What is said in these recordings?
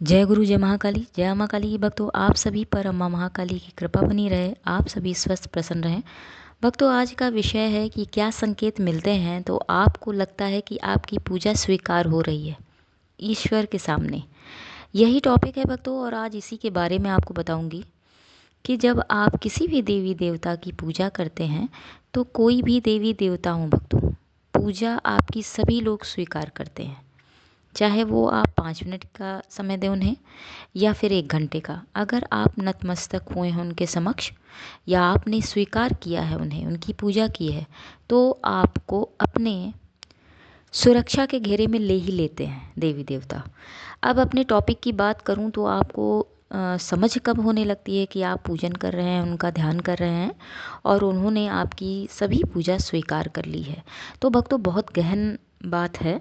जय गुरु जय महाकाली। जय माँ काली की भक्तों, आप सभी पर अम्मा महाकाली की कृपा बनी रहे, आप सभी स्वस्थ प्रसन्न रहें। भक्तों, आज का विषय है कि क्या संकेत मिलते हैं तो आपको लगता है कि आपकी पूजा स्वीकार हो रही है ईश्वर के सामने। यही टॉपिक है भक्तों, और आज इसी के बारे में आपको बताऊंगी कि जब आप किसी भी देवी देवता की पूजा करते हैं, तो कोई भी देवी देवता हो भक्तों, पूजा आपकी सभी लोग स्वीकार करते हैं। चाहे वो आप 5 मिनट का समय दें उन्हें या फिर 1 घंटे का। अगर आप नतमस्तक हुए हैं उनके समक्ष या आपने स्वीकार किया है उन्हें, उनकी पूजा की है, तो आपको अपने सुरक्षा के घेरे में ले ही लेते हैं देवी देवता। अब अपने टॉपिक की बात करूं तो आपको समझ कब होने लगती है कि आप पूजन कर रहे हैं, उनका ध्यान कर रहे हैं और उन्होंने आपकी सभी पूजा स्वीकार कर ली है। तो भक्तों, बहुत गहन बात है।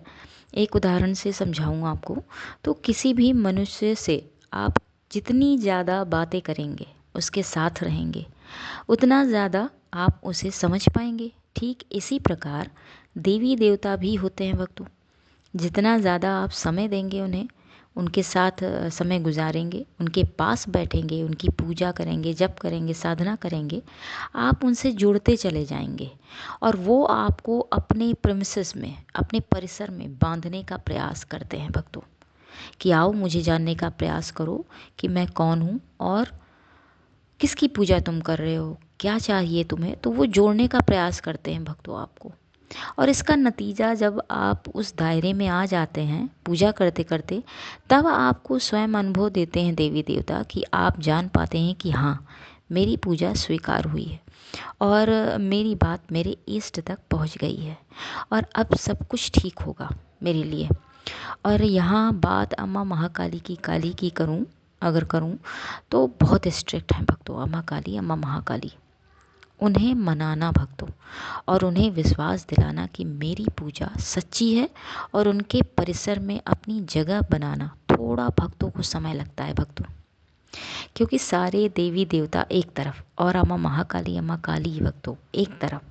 एक उदाहरण से समझाऊँ आपको। तो किसी भी मनुष्य से आप जितनी ज़्यादा बातें करेंगे, उसके साथ रहेंगे, उतना ज़्यादा आप उसे समझ पाएंगे। ठीक इसी प्रकार देवी देवता भी होते हैं भक्तों। जितना ज़्यादा आप समय देंगे उन्हें, उनके साथ समय गुजारेंगे, उनके पास बैठेंगे, उनकी पूजा करेंगे, जप करेंगे, साधना करेंगे, आप उनसे जुड़ते चले जाएंगे और वो आपको अपने प्रेमिसेस में, अपने परिसर में बांधने का प्रयास करते हैं भक्तों, कि आओ मुझे जानने का प्रयास करो कि मैं कौन हूँ और किसकी पूजा तुम कर रहे हो, क्या चाहिए तुम्हें। तो वो जोड़ने का प्रयास करते हैं भक्तों आपको। और इसका नतीजा जब आप उस दायरे में आ जाते हैं पूजा करते करते, तब आपको स्वयं अनुभव देते हैं देवी देवता कि आप जान पाते हैं कि हाँ, मेरी पूजा स्वीकार हुई है और मेरी बात मेरे इष्ट तक पहुंच गई है और अब सब कुछ ठीक होगा मेरे लिए। और यहाँ बात अम्मा महाकाली की, काली की करूँ, अगर करूँ तो बहुत स्ट्रिक्ट हैं भक्तों अम्मा काली, अम्मा महाकाली। उन्हें मनाना भक्तों और उन्हें विश्वास दिलाना कि मेरी पूजा सच्ची है और उनके परिसर में अपनी जगह बनाना थोड़ा भक्तों को समय लगता है भक्तों। क्योंकि सारे देवी देवता एक तरफ और अम्मा महाकाली, अम्मा काली भक्तों एक तरफ।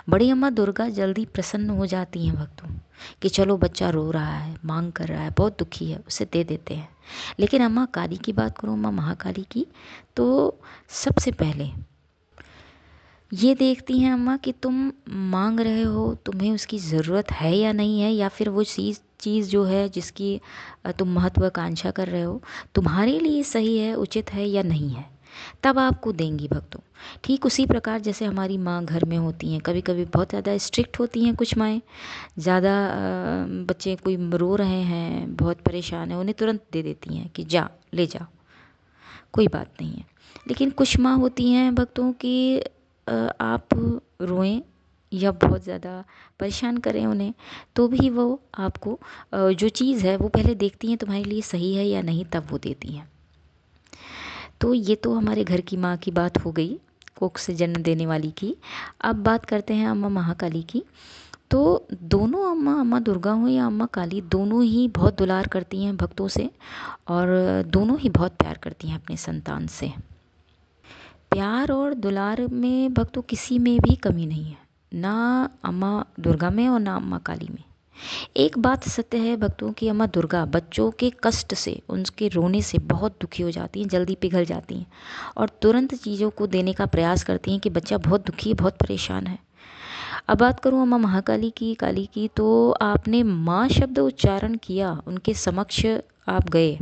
बड़ी अम्मा दुर्गा जल्दी प्रसन्न हो जाती हैं भक्तों कि चलो बच्चा रो रहा है, मांग कर रहा है, बहुत दुखी है, उसे दे देते हैं। लेकिन अम्मा काली की बात करूँ, अम्मा महाकाली की, तो सबसे पहले ये देखती हैं अम्मा कि तुम मांग रहे हो, तुम्हें उसकी ज़रूरत है या नहीं है, या फिर वो चीज़ जो है जिसकी तुम महत्वाकांक्षा कर रहे हो, तुम्हारे लिए सही है, उचित है या नहीं है, तब आपको देंगी भक्तों। ठीक उसी प्रकार जैसे हमारी माँ घर में होती हैं, कभी कभी बहुत ज़्यादा स्ट्रिक्ट होती हैं कुछ माएँ। ज़्यादा बच्चे कोई रो रहे हैं, बहुत परेशान है, उन्हें तुरंत दे देती हैं कि जा ले जा, कोई बात नहीं है। लेकिन कुछ माँ होती हैं भक्तों कि आप रोएं या बहुत ज़्यादा परेशान करें उन्हें, तो भी वो आपको जो चीज़ है वो पहले देखती हैं तुम्हारे लिए सही है या नहीं, तब वो देती हैं। तो ये तो हमारे घर की माँ की बात हो गई, कोख से जन्म देने वाली की। अब बात करते हैं अम्मा महाकाली की। तो दोनों अम्मा, अम्मा दुर्गा हो या अम्मा काली, दोनों ही बहुत दुलार करती हैं भक्तों से और दोनों ही बहुत प्यार करती हैं अपने संतान से। प्यार और दुलार में भक्तों किसी में भी कमी नहीं है, ना अम्मा दुर्गा में और ना अम्मा काली में। एक बात सत्य है भक्तों की, अम्मा दुर्गा बच्चों के कष्ट से, उनके रोने से बहुत दुखी हो जाती हैं, जल्दी पिघल जाती हैं और तुरंत चीज़ों को देने का प्रयास करती हैं कि बच्चा बहुत दुखी है, बहुत परेशान है। अब बात करूँ अम्मा महाकाली की, काली की, तो आपने माँ शब्द उच्चारण किया, उनके समक्ष आप गए,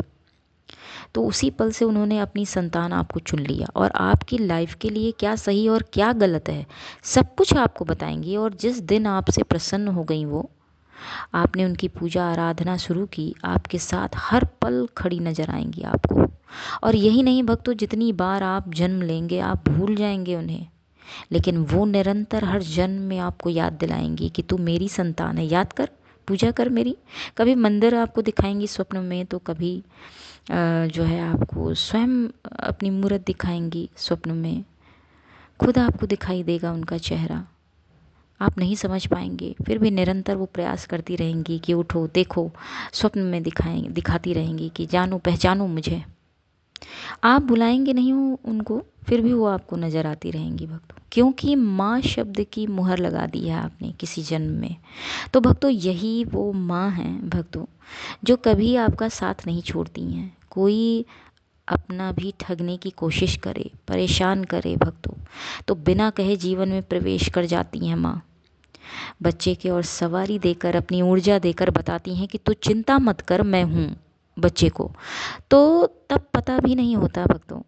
तो उसी पल से उन्होंने अपनी संतान आपको चुन लिया और आपकी लाइफ के लिए क्या सही और क्या गलत है सब कुछ आपको बताएंगी। और जिस दिन आपसे प्रसन्न हो गई वो, आपने उनकी पूजा आराधना शुरू की, आपके साथ हर पल खड़ी नजर आएंगी आपको। और यही नहीं भक्तों, जितनी बार आप जन्म लेंगे आप भूल जाएंगे उन्हें, लेकिन वो निरंतर हर जन्म में आपको याद दिलाएंगी कि तू मेरी संतान है, याद कर, पूजा कर मेरी। कभी मंदिर आपको दिखाएंगी स्वप्न में, तो कभी जो है आपको स्वयं अपनी मूर्त दिखाएंगी स्वप्न में, खुद आपको दिखाई देगा उनका चेहरा, आप नहीं समझ पाएंगे, फिर भी निरंतर वो प्रयास करती रहेंगी कि उठो देखो, स्वप्न में दिखाती रहेंगी कि जानो पहचानो मुझे। आप बुलाएंगे नहीं हो उनको, फिर भी वो आपको नज़र आती रहेंगी भक्तों, क्योंकि माँ शब्द की मुहर लगा दी है आपने किसी जन्म में। तो भक्तों, यही वो माँ हैं भक्तों, जो कभी आपका साथ नहीं छोड़ती हैं, कोई अपना भी ठगने की कोशिश करे, परेशान करे भक्तों, तो बिना कहे जीवन में प्रवेश कर जाती हैं माँ। बच्चे के और सवारी देकर, अपनी ऊर्जा देकर बताती हैं कि तू चिंता मत कर, मैं हूँ बच्चे को। तो तब पता भी नहीं होता भक्तों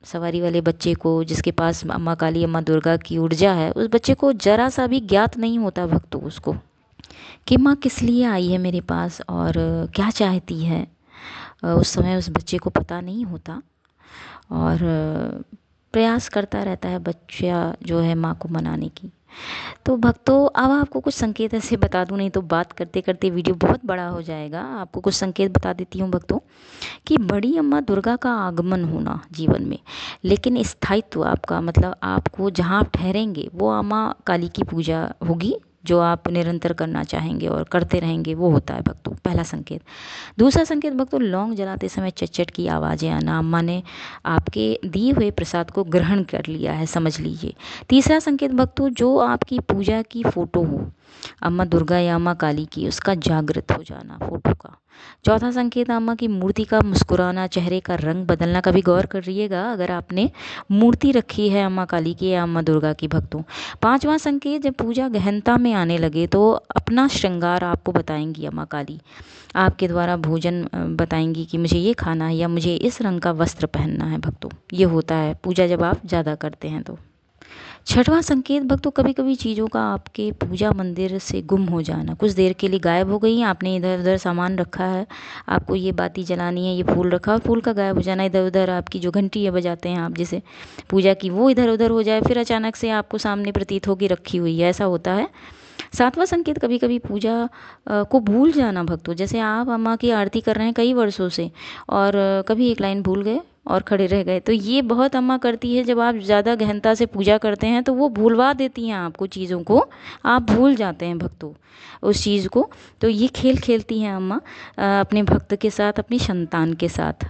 सवारी वाले बच्चे को, जिसके पास अम्मा काली, अम्मा दुर्गा की ऊर्जा है, उस बच्चे को जरा सा भी ज्ञात नहीं होता भक्तों उसको, कि माँ किस लिए आई है मेरे पास और क्या चाहती है। उस समय उस बच्चे को पता नहीं होता और प्रयास करता रहता है बच्चा जो है माँ को मनाने की। तो भक्तों अब आपको कुछ संकेत ऐसे बता दूं, नहीं तो बात करते करते वीडियो बहुत बड़ा हो जाएगा। आपको कुछ संकेत बता देती हूँ भक्तों, कि बड़ी अम्मा दुर्गा का आगमन होना जीवन में, लेकिन स्थायित्व आपका, मतलब आपको जहाँ आप ठहरेंगे वो अम्मा काली की पूजा होगी, जो आप निरंतर करना चाहेंगे और करते रहेंगे, वो होता है भक्तों पहला संकेत। दूसरा संकेत भक्तों, लौंग जलाते समय चटचट की आवाज़ें आना, अम्मा ने आपके दिए हुए प्रसाद को ग्रहण कर लिया है, समझ लीजिए। तीसरा संकेत भक्तों, जो आपकी पूजा की फ़ोटो हो अम्मा दुर्गा या अम्मा काली की, उसका जागृत हो जाना फोटो का। चौथा संकेत, अम्मा की मूर्ति का मुस्कुराना, चेहरे का रंग बदलना। कभी गौर करिएगा अगर आपने मूर्ति रखी है अम्मा काली की या अम्मा दुर्गा की भक्तों। पांचवा संकेत, जब पूजा गहनता में आने लगे तो अपना श्रृंगार आपको बताएंगी अम्मा काली, आपके द्वारा भोजन बताएंगी कि मुझे ये खाना है या मुझे इस रंग का वस्त्र पहनना है भक्तों। ये होता है पूजा जब आप ज़्यादा करते हैं तो। छठवां संकेत भक्तों, कभी कभी चीज़ों का आपके पूजा मंदिर से गुम हो जाना, कुछ देर के लिए गायब हो गई, आपने इधर उधर सामान रखा है, आपको ये बाती जलानी है, ये फूल रखा और फूल का गायब हो जाना, इधर उधर आपकी जो घंटी है बजाते हैं आप जिसे पूजा की, वो इधर उधर हो जाए, फिर अचानक से आपको सामने प्रतीत हो कि रखी हुई है, ऐसा होता है। सातवां संकेत, कभी कभी पूजा को भूल जाना भक्तों, जैसे आप अम्मा की आरती कर रहे हैं कई वर्षों से और कभी एक लाइन भूल गए और खड़े रह गए, तो ये बहुत अम्मा करती है, जब आप ज़्यादा गहनता से पूजा करते हैं तो वो भूलवा देती हैं आपको चीज़ों को, आप भूल जाते हैं भक्तों उस चीज़ को। तो ये खेल खेलती हैं अम्मा अपने भक्त के साथ, अपनी संतान के साथ।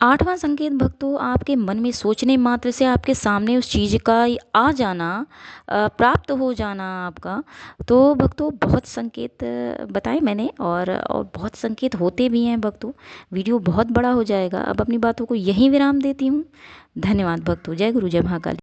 आठवां संकेत भक्तों, आपके मन में सोचने मात्र से आपके सामने उस चीज़ का आ जाना, प्राप्त हो जाना आपका। तो भक्तों बहुत संकेत बताए मैंने और बहुत संकेत होते भी हैं भक्तों, वीडियो बहुत बड़ा हो जाएगा। अब अपनी बातों को यहीं विराम देती हूँ। धन्यवाद भक्तों। जय गुरु, जय महाकाली।